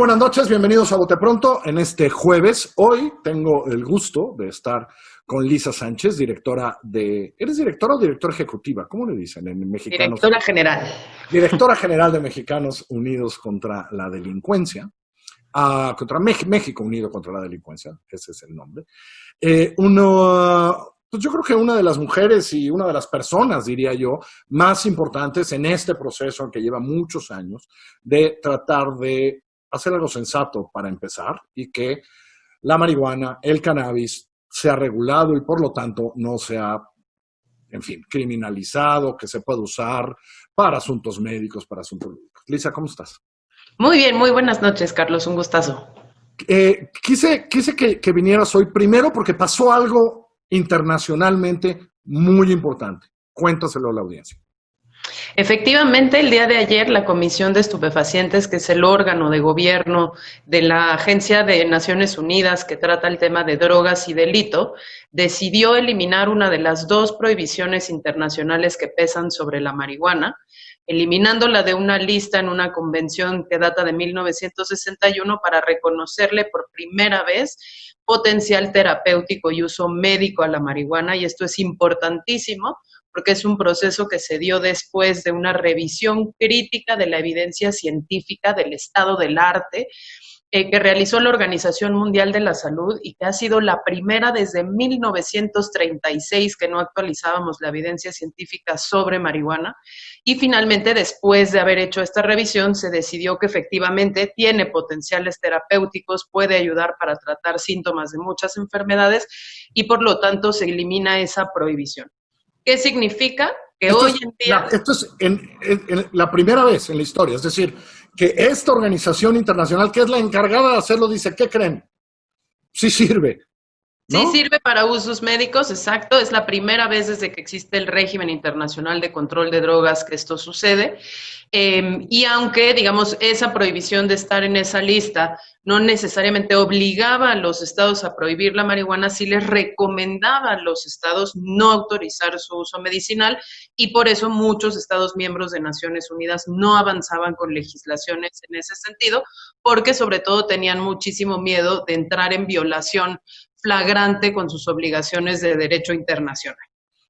buenas noches, bienvenidos a Bote Pronto en este jueves. Hoy tengo el gusto de estar con Lisa Sánchez, directora de... ¿Eres directora o directora ejecutiva? ¿Cómo le dicen en Mexicanos? Directora general. Directora general de Mexicanos Unidos contra la Delincuencia. Contra México Unido contra la Delincuencia, ese es el nombre. Pues yo creo que una de las mujeres y una de las personas, diría yo, más importantes en este proceso que lleva muchos años de tratar de hacer algo sensato para empezar y que la marihuana, el cannabis, sea regulado y por lo tanto no sea, en fin, criminalizado, que se pueda usar para asuntos médicos, para asuntos médicos. Lisa, ¿cómo estás? Muy bien, muy buenas noches, Carlos, un gustazo. Quise que vinieras hoy primero porque pasó algo internacionalmente muy importante. Cuéntaselo a la audiencia. Efectivamente, el día de ayer la Comisión de Estupefacientes, que es el órgano de gobierno de la Agencia de Naciones Unidas que trata el tema de drogas y delito, decidió eliminar una de las dos prohibiciones internacionales que pesan sobre la marihuana, eliminándola de una lista en una convención que data de 1961 para reconocerle por primera vez potencial terapéutico y uso médico a la marihuana, y esto es importantísimo porque es un proceso que se dio después de una revisión crítica de la evidencia científica del estado del arte que realizó la Organización Mundial de la Salud y que ha sido la primera desde 1936 que no actualizábamos la evidencia científica sobre marihuana. Y finalmente, después de haber hecho esta revisión, se decidió que efectivamente tiene potenciales terapéuticos, puede ayudar para tratar síntomas de muchas enfermedades y por lo tanto se elimina esa prohibición. ¿Qué significa? Que esto hoy en día... Esto es en la primera vez en la historia, es decir, que esta organización internacional, que es la encargada de hacerlo, dice, ¿qué creen? Sí sirve, ¿no? Sí sirve para usos médicos, exacto. Es la primera vez desde que existe el régimen internacional de control de drogas que esto sucede. Y aunque, digamos, esa prohibición de estar en esa lista no necesariamente obligaba a los estados a prohibir la marihuana, sí les recomendaba a los estados no autorizar su uso medicinal y por eso muchos estados miembros de Naciones Unidas no avanzaban con legislaciones en ese sentido, porque sobre todo tenían muchísimo miedo de entrar en violación flagrante con sus obligaciones de derecho internacional.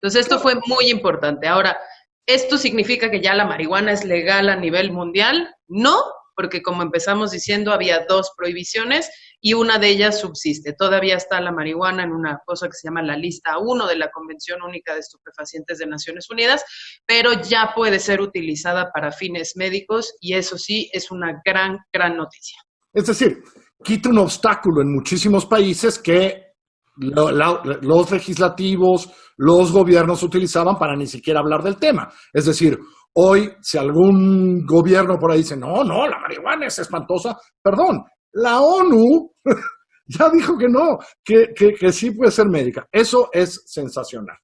Entonces esto fue muy importante. Ahora, ¿esto significa que ya la marihuana es legal a nivel mundial? No, porque como empezamos diciendo, había dos prohibiciones y una de ellas subsiste. Todavía está la marihuana en una cosa que se llama la lista 1 de la Convención Única de Estupefacientes de Naciones Unidas, pero ya puede ser utilizada para fines médicos y eso sí es una gran, gran noticia. Es decir, quita un obstáculo en muchísimos países que los legislativos, los gobiernos utilizaban para ni siquiera hablar del tema. Es decir, hoy, si algún gobierno por ahí dice, no, la marihuana es espantosa, perdón, la ONU ya dijo que no, que sí puede ser médica. Eso es sensacional.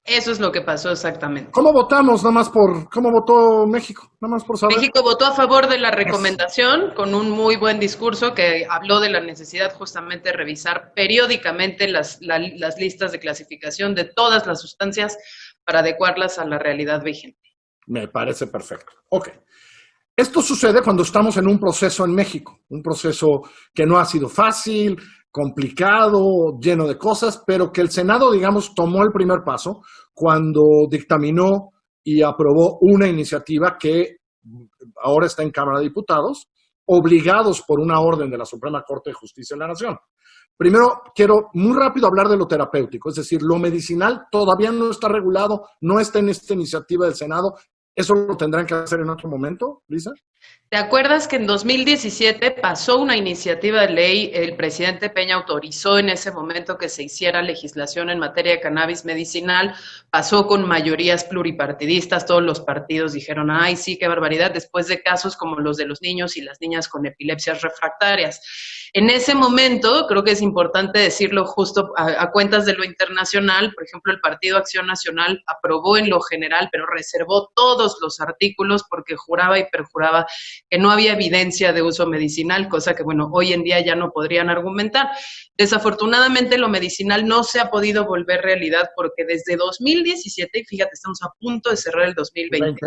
Eso es lo que pasó exactamente. ¿Cómo votamos? ¿Cómo votó México? Nada más por saber. México votó a favor de la recomendación con un muy buen discurso que habló de la necesidad justamente de revisar periódicamente las listas de clasificación de todas las sustancias para adecuarlas a la realidad vigente. Me parece perfecto. Ok. Esto sucede cuando estamos en un proceso en México, un proceso que no ha sido fácil, complicado, lleno de cosas, pero que el Senado, digamos, tomó el primer paso cuando dictaminó y aprobó una iniciativa que ahora está en Cámara de Diputados, obligados por una orden de la Suprema Corte de Justicia de la Nación. Primero, quiero muy rápido hablar de lo terapéutico, es decir, lo medicinal todavía no está regulado, no está en esta iniciativa del Senado. ¿Eso lo tendrán que hacer en otro momento, Lisa? ¿Te acuerdas que en 2017 pasó una iniciativa de ley? El presidente Peña autorizó en ese momento que se hiciera legislación en materia de cannabis medicinal, pasó con mayorías pluripartidistas, todos los partidos dijeron, ay, sí, qué barbaridad, después de casos como los de los niños y las niñas con epilepsias refractarias. En ese momento, creo que es importante decirlo justo a cuentas de lo internacional, por ejemplo, el Partido Acción Nacional aprobó en lo general, pero reservó todos los artículos porque juraba y perjuraba que no había evidencia de uso medicinal, cosa que, bueno, hoy en día ya no podrían argumentar. Desafortunadamente, lo medicinal no se ha podido volver realidad porque desde 2017, y fíjate, estamos a punto de cerrar el 2020,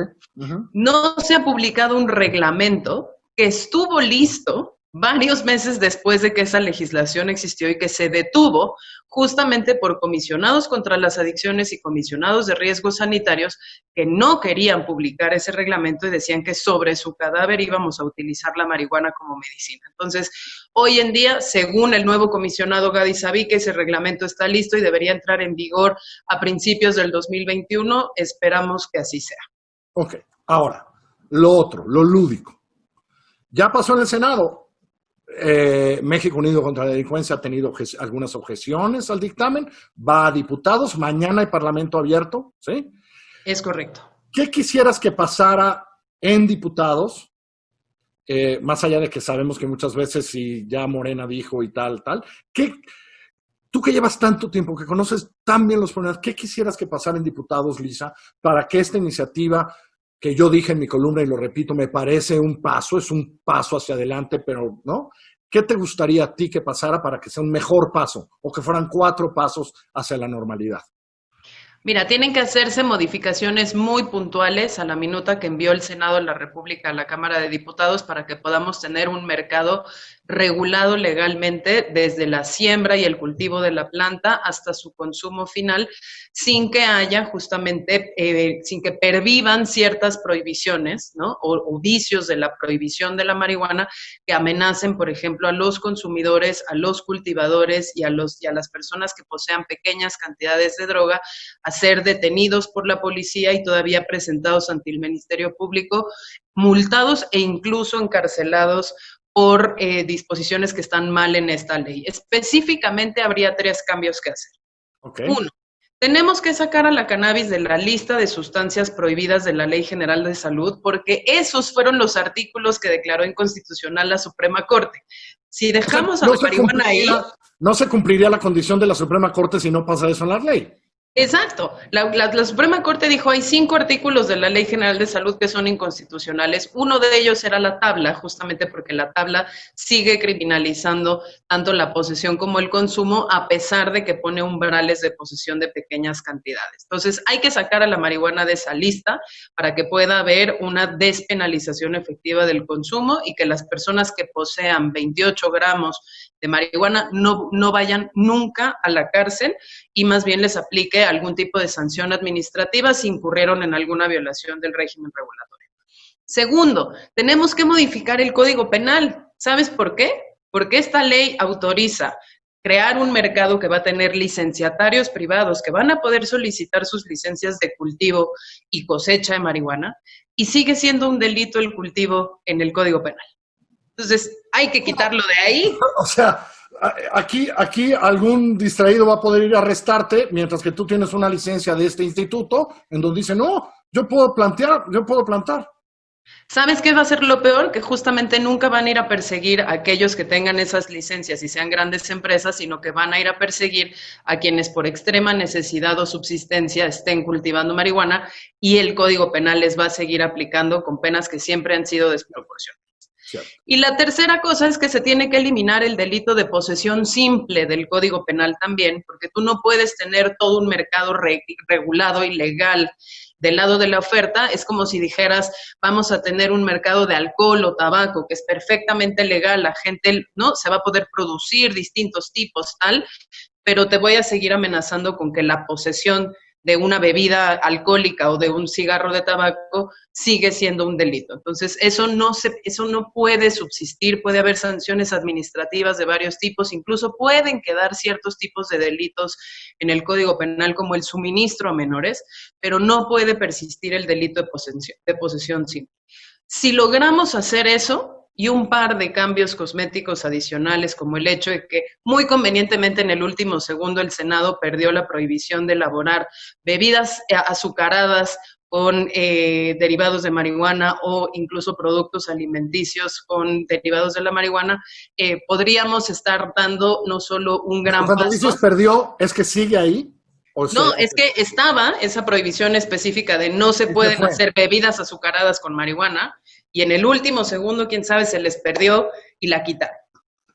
no se ha publicado un reglamento que estuvo listo varios meses después de que esa legislación existió y que se detuvo justamente por comisionados contra las adicciones y comisionados de riesgos sanitarios que no querían publicar ese reglamento y decían que sobre su cadáver íbamos a utilizar la marihuana como medicina. Entonces, hoy en día, según el nuevo comisionado Gadi Sabique, ese reglamento está listo y debería entrar en vigor a principios del 2021. Esperamos que así sea. Ok, ahora, lo otro, lo lúdico. Ya pasó en el Senado. México Unido contra la Delincuencia ha tenido algunas objeciones al dictamen, va a diputados, mañana hay parlamento abierto, ¿sí? Es correcto. ¿Qué quisieras que pasara en diputados? Más allá de que sabemos que muchas veces si ya Morena dijo y tal, tú que llevas tanto tiempo, que conoces tan bien los problemas, ¿qué quisieras que pasara en diputados, Lisa, para que esta iniciativa, que yo dije en mi columna y lo repito, me parece un paso, es un paso hacia adelante, pero ¿no? ¿Qué te gustaría a ti que pasara para que sea un mejor paso o que fueran 4 pasos hacia la normalidad? Mira, tienen que hacerse modificaciones muy puntuales a la minuta que envió el Senado de la República a la Cámara de Diputados para que podamos tener un mercado regulado legalmente desde la siembra y el cultivo de la planta hasta su consumo final, sin que haya justamente, sin que pervivan ciertas prohibiciones, ¿no? O vicios de la prohibición de la marihuana que amenacen, por ejemplo, a los consumidores, a los cultivadores y a las personas que posean pequeñas cantidades de droga a ser detenidos por la policía y todavía presentados ante el Ministerio Público, multados e incluso encarcelados por disposiciones que están mal en esta ley. Específicamente habría 3 cambios que hacer. Okay. 1. Tenemos que sacar a la cannabis de la lista de sustancias prohibidas de la Ley General de Salud porque esos fueron los artículos que declaró inconstitucional la Suprema Corte. Si dejamos a la marihuana ahí... No se cumpliría la condición de la Suprema Corte si no pasa eso en la ley. Exacto. La Suprema Corte dijo hay 5 artículos de la Ley General de Salud que son inconstitucionales. Uno de ellos era la tabla, justamente porque la tabla sigue criminalizando tanto la posesión como el consumo, a pesar de que pone umbrales de posesión de pequeñas cantidades. Entonces, hay que sacar a la marihuana de esa lista para que pueda haber una despenalización efectiva del consumo y que las personas que posean 28 gramos de marihuana no vayan nunca a la cárcel y más bien les aplique algún tipo de sanción administrativa si incurrieron en alguna violación del régimen regulatorio. Segundo, tenemos que modificar el Código Penal. ¿Sabes por qué? Porque esta ley autoriza crear un mercado que va a tener licenciatarios privados que van a poder solicitar sus licencias de cultivo y cosecha de marihuana y sigue siendo un delito el cultivo en el Código Penal. Entonces, hay que quitarlo de ahí. O sea, aquí algún distraído va a poder ir a arrestarte, mientras que tú tienes una licencia de este instituto, en donde dice, no, yo puedo plantar. ¿Sabes qué va a ser lo peor? Que justamente nunca van a ir a perseguir a aquellos que tengan esas licencias y sean grandes empresas, sino que van a ir a perseguir a quienes por extrema necesidad o subsistencia estén cultivando marihuana y el Código Penal les va a seguir aplicando con penas que siempre han sido desproporcionadas. Cierto. Y la tercera cosa es que se tiene que eliminar el delito de posesión simple del Código Penal también, porque tú no puedes tener todo un mercado regulado y legal del lado de la oferta. Es como si dijeras, vamos a tener un mercado de alcohol o tabaco, que es perfectamente legal, la gente, ¿no? Se va a poder producir distintos tipos, tal, pero te voy a seguir amenazando con que la posesión de una bebida alcohólica o de un cigarro de tabaco sigue siendo un delito. Entonces, eso no puede subsistir, puede haber sanciones administrativas de varios tipos, incluso pueden quedar ciertos tipos de delitos en el Código Penal como el suministro a menores, pero no puede persistir el delito de posesión simple. Si logramos hacer eso, y un par de cambios cosméticos adicionales, como el hecho de que muy convenientemente en el último segundo el Senado perdió la prohibición de elaborar bebidas azucaradas con derivados de marihuana o incluso productos alimenticios con derivados de la marihuana, podríamos estar dando no solo un gran paso. Cuando dices perdió, ¿es que sigue ahí? No, es que estaba esa prohibición específica de no se pueden hacer bebidas azucaradas con marihuana, y en el último segundo, quién sabe, se les perdió y la quitaron.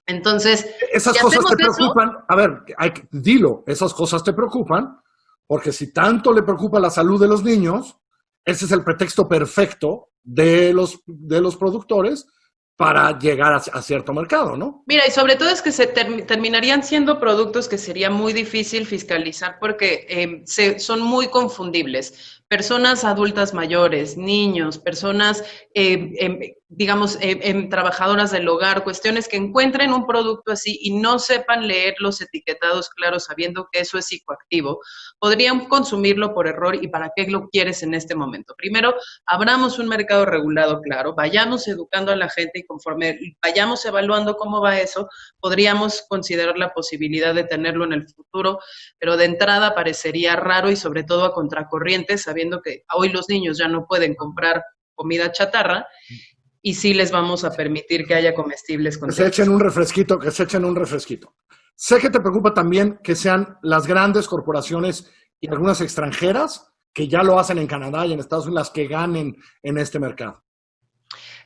Entonces, esas cosas te preocupan. A ver, dilo, esas cosas te preocupan, porque si tanto le preocupa la salud de los niños, ese es el pretexto perfecto de los productores para llegar a cierto mercado, ¿no? Mira, y sobre todo es que se terminarían siendo productos que sería muy difícil fiscalizar porque son muy confundibles. Personas adultas mayores, niños, personas, digamos, trabajadoras del hogar, cuestiones que encuentren un producto así y no sepan leer los etiquetados claros sabiendo que eso es psicoactivo, podrían consumirlo por error y para qué lo quieres en este momento. Primero, abramos un mercado regulado claro, vayamos educando a la gente y conforme vayamos evaluando cómo va eso, podríamos considerar la posibilidad de tenerlo en el futuro, pero de entrada parecería raro y sobre todo a contracorriente, sabiendo que hoy los niños ya no pueden comprar comida chatarra y sí les vamos a permitir que haya comestibles con que se echen un refresquito, que se echen un refresquito. Sé que te preocupa también que sean las grandes corporaciones y algunas extranjeras que ya lo hacen en Canadá y en Estados Unidos las que ganen en este mercado.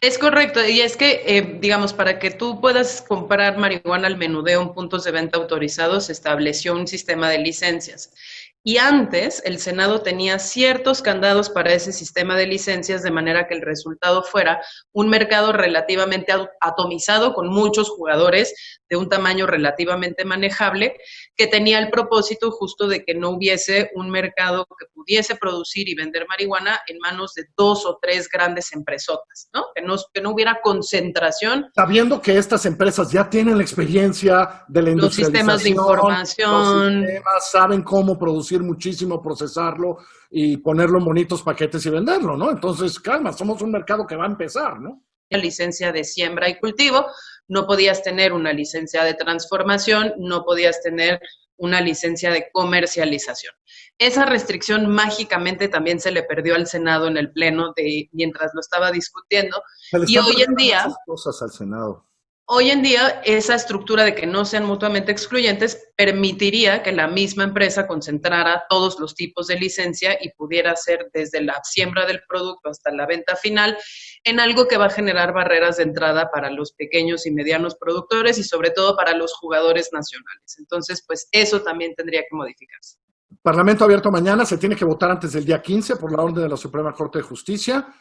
Es correcto, y es que, digamos, para que tú puedas comprar marihuana al menudeo en puntos de venta autorizados, se estableció un sistema de licencias. Y antes el Senado tenía ciertos candados para ese sistema de licencias, de manera que el resultado fuera un mercado relativamente atomizado, con muchos jugadores de un tamaño relativamente manejable, que tenía el propósito justo de que no hubiese un mercado que pudiese producir y vender marihuana en manos de 2 o 3 grandes empresotas, ¿no? Que no hubiera concentración. Sabiendo que estas empresas ya tienen la experiencia de la Los sistemas de información. Los sistemas saben cómo producir muchísimo, procesarlo y ponerlo en bonitos paquetes y venderlo, ¿no? Entonces, calma, somos un mercado que va a empezar, ¿no? Licencia de siembra y cultivo, no podías tener una licencia de transformación, no podías tener una licencia de comercialización. Esa restricción mágicamente también se le perdió al Senado en el Pleno mientras lo estaba discutiendo. Y hoy en día, cosas al Senado. Hoy en día, esa estructura de que no sean mutuamente excluyentes permitiría que la misma empresa concentrara todos los tipos de licencia y pudiera hacer desde la siembra del producto hasta la venta final en algo que va a generar barreras de entrada para los pequeños y medianos productores y sobre todo para los jugadores nacionales. Entonces, pues eso también tendría que modificarse. Parlamento abierto mañana, se tiene que votar antes del día 15 por la orden de la Suprema Corte de Justicia.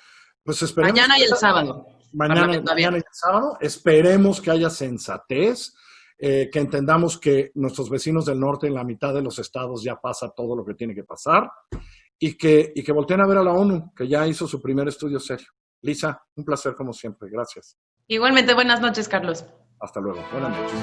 Pues esperemos. Mañana y el sábado. Mañana y el sábado. Esperemos que haya sensatez, que entendamos que nuestros vecinos del norte, en la mitad de los estados, ya pasa todo lo que tiene que pasar y que volteen a ver a la ONU, que ya hizo su primer estudio serio. Lisa, un placer como siempre. Gracias. Igualmente, buenas noches, Carlos. Hasta luego. Buenas noches.